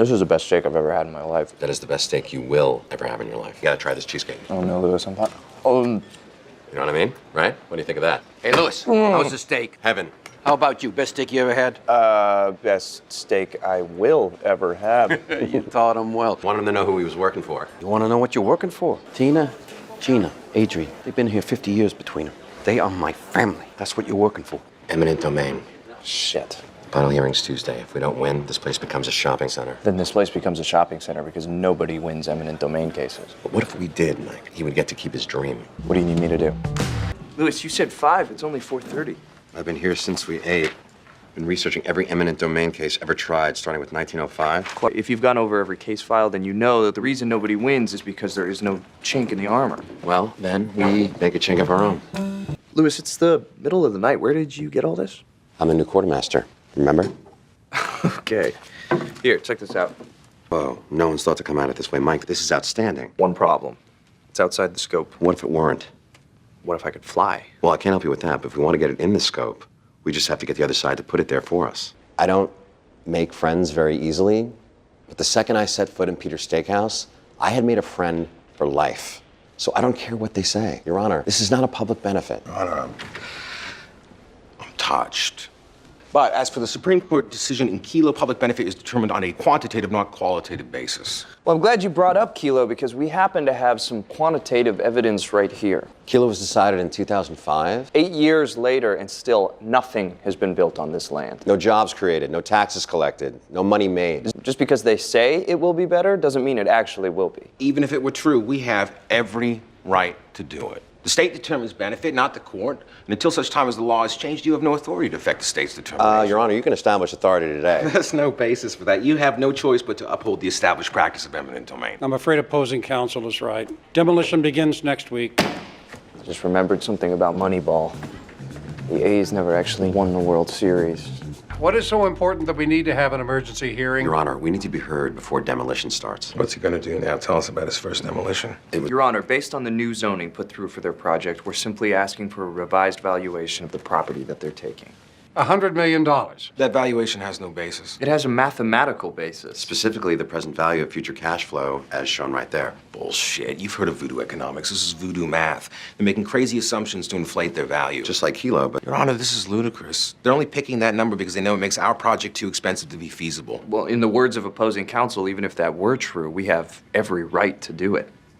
This is the best steak I've ever had in my life. That is the best steak you will ever have in your life. You gotta try this cheesecake. Oh, no, Louis, I'm fine. Oh, You know what I mean? Right? What do you think of that? Hey, Louis, how's the steak? Heaven. How about you? Best steak you ever had? best steak I will ever have. You taught him well. Want him to know who he was working for. You want to know what you're working for? Tina, Gina, Adrian, they've been here 50 years between them. They are my family. That's what you're working for. Eminent Domain. Shit. Final hearing's Tuesday. If we don't win, this place becomes a shopping center. Then this place becomes a shopping center because nobody wins eminent domain cases. But what if we did, Mike? He would get to keep his dream. What do you need me to do? Louis, you said 5. It's only 4:30. I've been here since we ate. Been researching every eminent domain case ever tried, starting with 1905. If you've gone over every case file, then you know that the reason nobody wins is because there is no chink in the armor. Well, then we make a chink of our own. Louis, it's the middle of the night. Where did you get all this? I'm the new quartermaster. Remember? Okay. Here, check this out. Whoa, no one's thought to come at it this way. Mike, this is outstanding. One problem. It's outside the scope. What if it weren't? What if I could fly? Well, I can't help you with that, but if we want to get it in the scope, we just have to get the other side to put it there for us. I don't make friends very easily, but the second I set foot in Peter's Steakhouse, I had made a friend for life. So I don't care what they say. Your Honor, this is not a public benefit. Your Honor, I'm touched. But as for the Supreme Court decision in Kilo, public benefit is determined on a quantitative, not qualitative basis. Well, I'm glad you brought up Kilo because we happen to have some quantitative evidence right here. Kilo was decided in 2005. 8 years later, and still nothing has been built on this land. No jobs created, no taxes collected, no money made. Just because they say it will be better doesn't mean it actually will be. Even if it were true, we have every right to do it. The state determines benefit, not the court. And until such time as the law is changed, you have no authority to affect the state's determination. Your Honor, you can establish authority today. There's no basis for that. You have no choice but to uphold the established practice of eminent domain. I'm afraid opposing counsel is right. Demolition begins next week. I just remembered something about Moneyball. The A's never actually won the World Series. What is so important that we need to have an emergency hearing? Your Honor, we need to be heard before demolition starts. What's he gonna do now? Tell us about his first demolition. Your Honor, based on the new zoning put through for their project, we're simply asking for a revised valuation of the property that they're taking. $100 million. That valuation has no basis. It has a mathematical basis. Specifically, the present value of future cash flow, as shown right there. Bullshit. You've heard of voodoo economics. This is voodoo math. They're making crazy assumptions to inflate their value. Just like Kilo, but... Your Honor, this is ludicrous. They're only picking that number because they know it makes our project too expensive to be feasible. Well, in the words of opposing counsel, even if that were true, we have every right to do it.